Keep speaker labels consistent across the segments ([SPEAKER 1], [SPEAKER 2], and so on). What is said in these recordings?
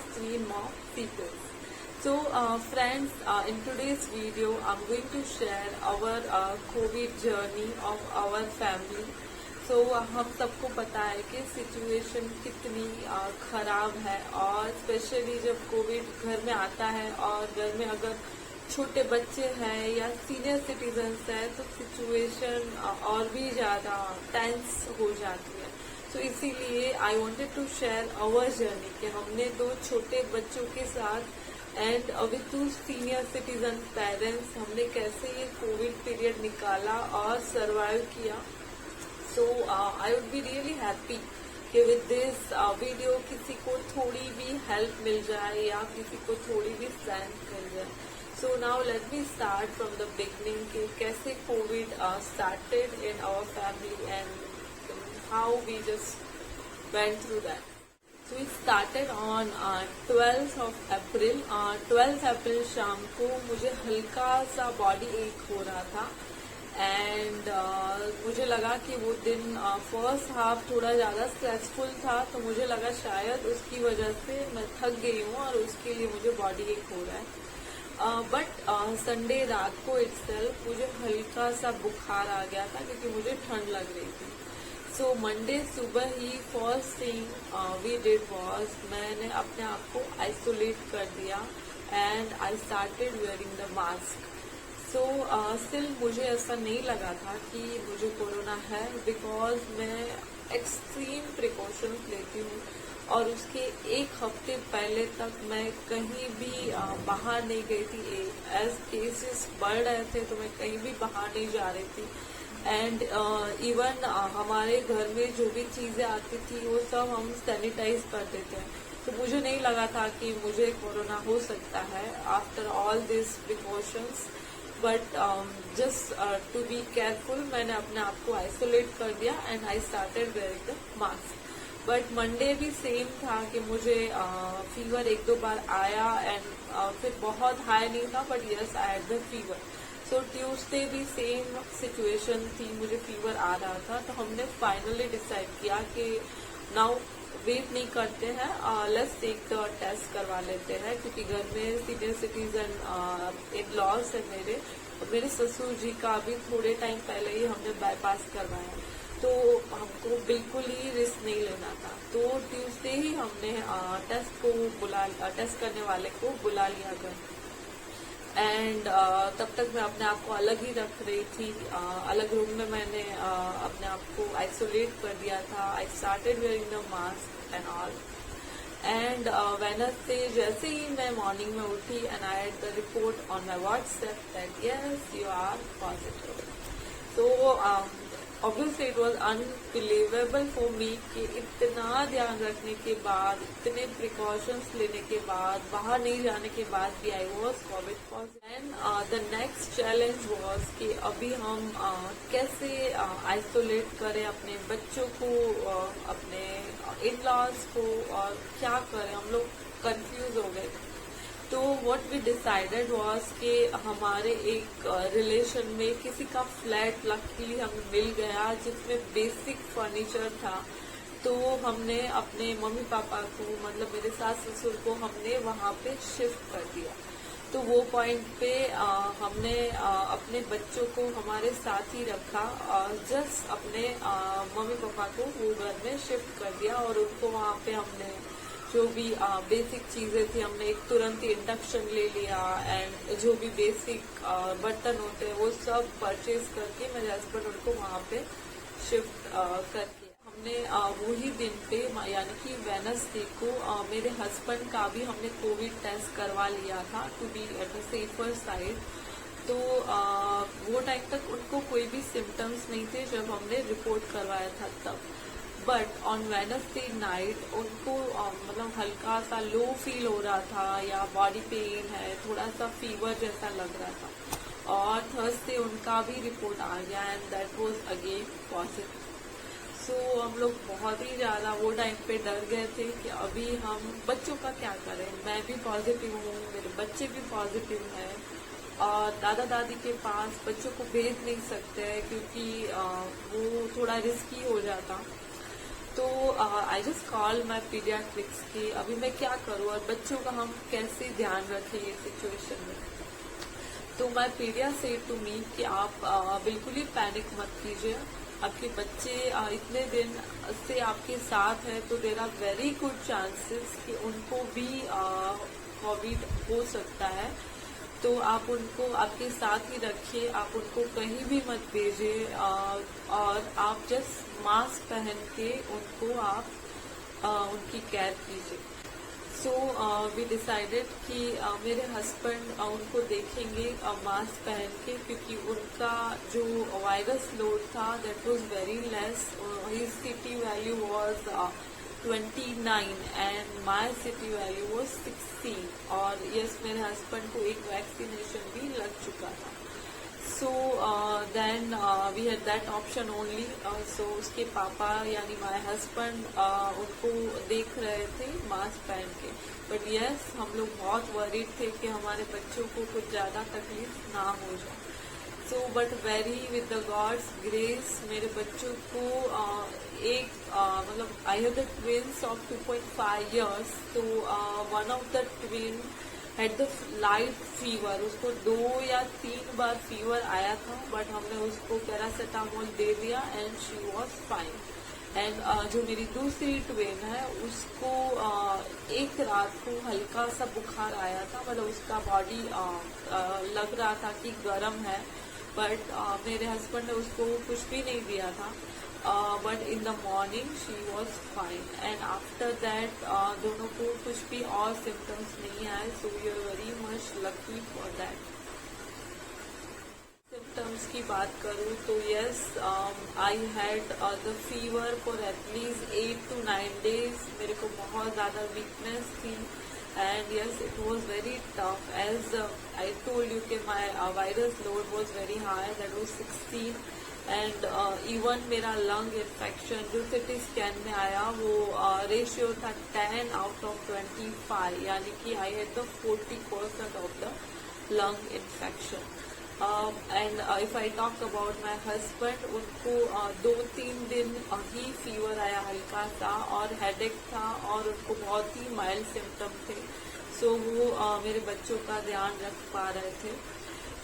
[SPEAKER 1] stream of people. So friends, in today's video I'm going to share our COVID journey of our family. So हम सबको पता है कि situation कितनी खराब है, और स्पेशली जब कोविड घर में आता है और घर में अगर छोटे बच्चे हैं या सीनियर सिटीजन्स हैं तो सिचुएशन और भी ज़्यादा टेंस हो जाती है. तो इसीलिए I wanted to share our journey कि हमने दो छोटे बच्चों के साथ and with two senior citizen parents हमने कैसे ये कोविड पीरियड निकाला और सरवाइव किया. So I would be really happy कि विद दिस वीडियो किसी को थोड़ी भी हेल्प मिल जाए या किसी को थोड़ी भी स्ट्रेंथ मिल जाए. So now let me start from the beginning कि कैसे Covid started in our family and how we just went through that. So we started on 12th of April. 12th April शाम को मुझे हल्का सा बॉडी एक हो रहा था एंड मुझे लगा कि वो दिन फर्स्ट हाफ थोड़ा ज़्यादा स्ट्रेसफुल था, तो मुझे लगा शायद उसकी वजह से मैं थक गई हूँ और उसके लिए मुझे बॉडी एक हो रहा है. बट संडे रात को इटसेल्फ मुझे हल्का सा बुखार आ गया था क्योंकि मुझे ठंड लग रही थी. सो मंडे सुबह ही first thing we did was मैंने अपने आप को आइसोलेट कर दिया and I started wearing the mask. So still मुझे ऐसा नहीं लगा था कि मुझे कोरोना है, बिकॉज मैं एक्सट्रीम प्रिकॉशंस लेती हूँ और उसके एक हफ्ते पहले तक मैं कहीं भी बाहर नहीं गई थी. एज केसेस बढ़ रहे थे तो मैं कहीं भी बाहर नहीं जा रही थी एंड इवन हमारे घर में जो भी चीज़ें आती थी वो सब हम सैनिटाइज कर देते हैं. तो मुझे नहीं लगा था कि मुझे कोरोना हो सकता है after all this precautions. But just to be careful मैंने अपने आप को आइसोलेट कर दिया and I started wearing the mask. But Monday भी सेम था कि मुझे फीवर एक दो बार आया एंड फिर बहुत हाई नहीं था, but yes I had the fever. So Tuesday भी सेम सिचुएशन थी, मुझे फीवर आ रहा था. तो हमने फाइनली डिसाइड किया कि नाउ वेट नहीं करते हैं, लेट्स टेक द टेस्ट करवा लेते हैं, क्योंकि घर में सीनियर सिटीजन इन लॉस है मेरे ससुर जी का भी थोड़े टाइम पहले ही हमने बाईपास करवाया, तो हमको बिल्कुल ही रिस्क नहीं लेना था. तो ट्यूसडे ही हमने टेस्ट करने वाले को बुला लिया घर एंड तब तक मैं अपने आप को अलग ही रख रही थी. अलग रूम में मैंने अपने आप को आइसोलेट कर दिया था. I started wearing the mask and all and Wednesday जैसे ही मैं मॉर्निंग में उठी and I had the report on my WhatsApp that yes you are positive. तो obviously it was unbelievable for me कि इतना ध्यान रखने के बाद, इतने प्रिकॉशंस लेने के बाद, बाहर नहीं जाने के बाद भी I was Covid positive. And the next challenge was कि अभी हम कैसे आइसोलेट करें अपने बच्चों को, अपने इन लॉज को, और क्या करें. हम लोग कंफ्यूज हो गए. तो व्हाट वी डिसाइडेड वाज कि हमारे एक रिलेशन में किसी का फ्लैट लकीली हमें मिल गया जिसमें बेसिक फर्नीचर था. तो हमने अपने मम्मी पापा को, मतलब मेरे सास ससुर को, हमने वहाँ पे शिफ्ट कर दिया. तो वो पॉइंट पे हमने अपने बच्चों को हमारे साथ ही रखा और जस्ट अपने मम्मी पापा को वो घर में शिफ्ट कर दिया और उनको वहाँ पे हमने जो भी बेसिक चीज़ें थी हमने एक तुरंत इंडक्शन ले लिया एंड जो भी बेसिक बर्तन होते हैं वो सब परचेज करके मेरे हस्बैंड उनको वहाँ पे शिफ्ट कर दिया. हमने वही दिन पे यानी कि वेडनेसडे को मेरे हस्बैंड का भी हमने कोविड टेस्ट करवा लिया था to be at the safer side. तो वो टाइम तक उनको कोई भी सिम्टम्स नहीं थे जब हमने रिपोर्ट करवाया था तब. बट ऑन वेडनेसडे नाइट उनको मतलब हल्का सा लो फील हो रहा था या बॉडी पेन है, थोड़ा सा फीवर जैसा लग रहा था. और थर्सडे उनका भी रिपोर्ट आ गया and that was again positive. So हम लोग बहुत ही ज़्यादा वो टाइम पे डर गए थे कि अभी हम बच्चों का क्या करें. मैं भी पॉजिटिव हूँ, मेरे बच्चे भी पॉजिटिव हैं और दादा दादी के पास बच्चों को भेज नहीं सकते हैं क्योंकि वो थोड़ा रिस्की हो जाता. तो I just call my paediatrics कि अभी मैं क्या करूँ और बच्चों का हम कैसे ध्यान रखें ये सिचुएशन में। तो माई पीडिया से टू मी कि आप बिल्कुल ही पैनिक मत कीजिए। आपके बच्चे इतने दिन से आपके साथ है तो there are very good chances कि उनको भी कोविड हो सकता है। तो आप उनको आपके साथ ही रखिए, आप उनको कहीं भी मत भेजिए और आप जस्ट मास्क पहन के उनको आप उनकी केयर कीजिए। सो वी डिसाइडेड कि मेरे हस्बैंड उनको देखेंगे मास्क पहन के, क्योंकि उनका जो वायरस लोड था that was very less. His CT value was 29 and my CT value was 16 और यस मेरे हस्बैंड को एक वैक्सीनेशन भी लग चुका था। So then we had that option only. So उसके पापा यानी माय हस्बैंड उनको देख रहे थे मास्क पहन के। बट यस हम लोग बहुत वरीड थे कि हमारे बच्चों को कुछ ज़्यादा तकलीफ ना हो जाए। So but very with the gods grace मेरे बच्चों को एक मतलब I have the twins of 2.5 years। तो one of the twin had the light fever. उसको 2 या 3 बार फीवर आया था, बट हमने उसको पैरासीटामोल दे दिया and she was fine. And जो मेरी दूसरी ट्विन है उसको एक रात को हल्का सा बुखार आया था, मतलब उसका बॉडी लग रहा था कि गर्म है, बट मेरे हस्बैंड ने उसको कुछ भी नहीं दिया था। But in the morning she was fine and after that दोनों को कुछ भी और सिम्टम्स नहीं आए। So we are very much lucky for that. Symptoms की बात करूँ तो yes I had the fever for at least 8 to 9 days। मेरे को बहुत ज़्यादा वीकनेस थी and yes it was very tough as I told you कि my virus load was very high, that was 16 and even मेरा lung infection जो CT scan में आया वो रेशियो था 10 out of 25, यानी कि I had the 40% of the lung infection। And if I talk about my husband, उनको 2-3 दिन ही फीवर आया हल्का सा और हेडेक था और उनको बहुत ही माइल्ड सिम्टम थे। सो वो मेरे बच्चों का ध्यान रख पा रहे थे।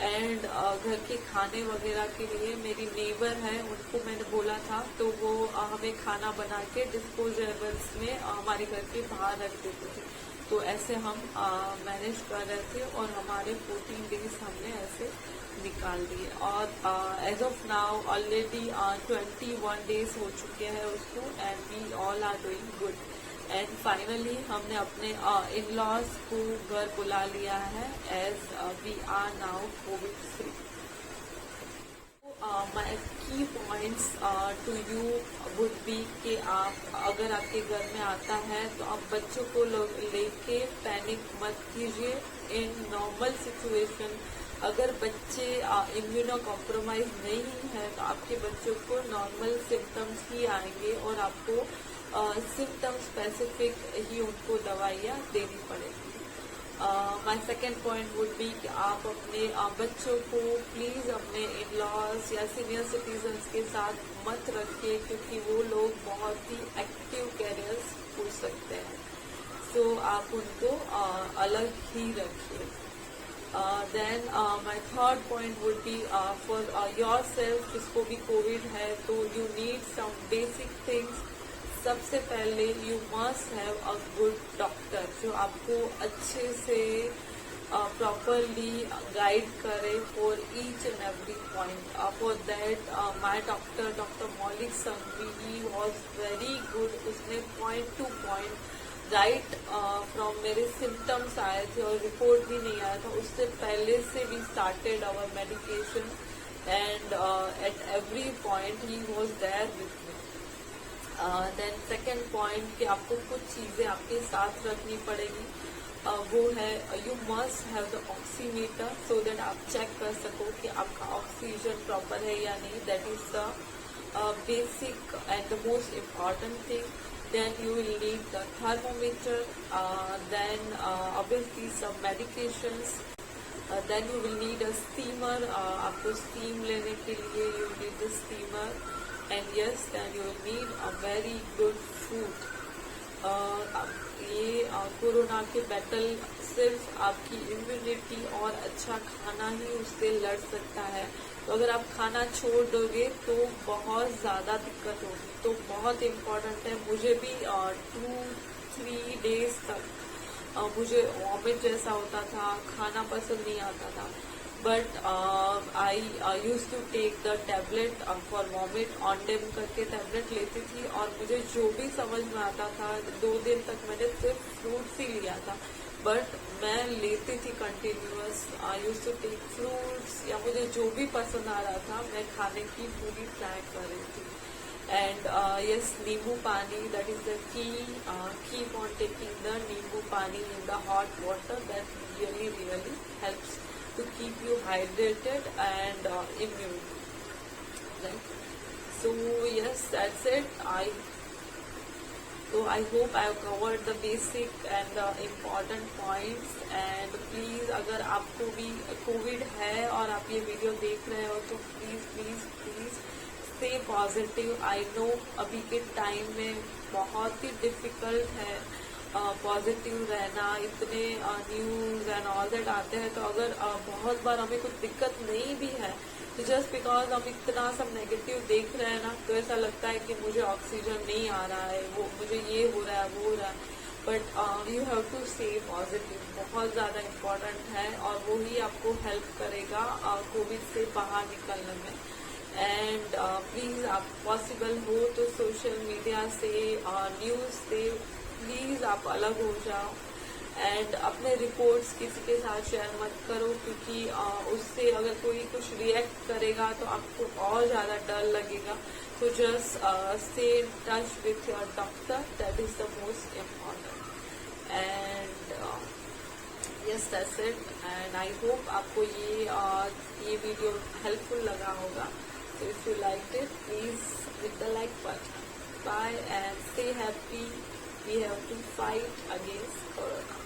[SPEAKER 1] एंड घर के खाने वगैरह के लिए मेरी नेबर है उनको मैंने बोला था, तो वो हमें खाना बना के डिस्पोजेबल्स में हमारे घर के बाहर रख देते थे। तो ऐसे हम मैनेज कर रहे थे और हमारे 14 days हमने ऐसे निकाल दिए और as of now already 21 days हो चुके हैं उसको and we all are doing good. And finally हमने अपने इन लॉज को घर बुला लिया है as we are now covid free. My key points to you would be कि आप अगर आपके घर में आता है तो आप बच्चों को लेके पैनिक मत कीजिए। इन नॉर्मल सिचुएशन अगर बच्चे इम्यूनो कॉम्प्रोमाइज नहीं है तो आपके बच्चों को नॉर्मल सिम्टम्स ही आएंगे और आपको सिम्टम स्पेसिफिक ही उनको दवाइयाँ देनी पड़ेगी। My second point would be कि आप अपने बच्चों को प्लीज़ अपने इन लॉज या सीनियर सिटीजन्स के साथ मत रखिए, क्योंकि वो लोग बहुत ही एक्टिव कैरियर्स हो सकते हैं। सो आप उनको अलग ही रखिए। Then my third point would be for yourself, जिसको भी कोविड है तो you need some basic things. सबसे पहले you must have a good doctor जो आपको अच्छे से प्रॉपरली गाइड करे for each and every point. For that my doctor doctor Maulik Sanghvi he was very good. उसने point to point right from मेरे symptoms आए थे और रिपोर्ट भी नहीं आया था उससे पहले से we started our medication and at every point he was there with me. Then second point कि आपको कुछ चीज़ें आपके साथ रखनी पड़ेगी, वो है you must have the oximeter so that आप चेक कर सको कि आपका ऑक्सीजन प्रॉपर है या नहीं। That is the basic and the most important thing. Then you will need the thermometer, then obviously some medications, then you will need a steamer, आपको steam लेने के लिए you need the steamer, and yes, then you will need a very good food. ये corona के battle सिर्फ आपकी immunity और अच्छा खाना ही उससे लड़ सकता है। तो अगर आप खाना छोड़ दोगे तो बहुत ज़्यादा दिक्कत होगी। तो बहुत इम्पोर्टेंट है। मुझे भी 2-3 डेज तक मुझे वॉमिट जैसा होता था, खाना पसंद नहीं आता था। But I use to take the tablet for vomit, Ondem करके टैबलेट लेती थी और मुझे जो भी समझ में आता था, 2 दिन तक मैंने सिर्फ फ्रूट्स ही लिया था, बट मैं लेती थी continuous. I use to take fruits या मुझे जो भी पसंद आ रहा था मैं खाने की पूरी ट्राई कर रही थी। एंड yes, नींबू पानी, that is the key. Keep on taking the नींबू पानी in the hot water. That really helps to keep you hydrated and immune, right? So yes, that's it. I hope I have covered the basic and the important points. And please, अगर आपको भी covid है और आप ये video देख रहे हो तो please stay positive. I know अभी के टाइम में बहुत ही डिफिकल्ट है पॉजिटिव रहना। इतने न्यूज एंड ऑल दैट आते हैं, तो अगर बहुत बार हमें कुछ दिक्कत नहीं भी है तो जस्ट बिकॉज हम इतना सब नेगेटिव देख रहे हैं ना, तो ऐसा लगता है कि मुझे ऑक्सीजन नहीं आ रहा है, वो मुझे ये हो रहा है, वो हो रहा है। But you have to stay positive, बहुत ज़्यादा इम्पोर्टेंट है और वो ही आपको हेल्प करेगा कोविड से बाहर निकलने में। एंड प्लीज़ आप पॉसिबल हो तो सोशल मीडिया से, न्यूज़ से प्लीज़ आप अलग हो जाओ। एंड अपने रिपोर्ट्स किसी के साथ शेयर मत करो, क्योंकि उससे अगर कोई कुछ रिएक्ट करेगा तो आपको और ज़्यादा डर लगेगा। तो just stay in touch with your doctor, that is the most important. And yes, that's it. And I hope आपको ये वीडियो हेल्पफुल लगा होगा। So if you liked it, please hit the like button. Bye and stay happy. We have to fight against Corona.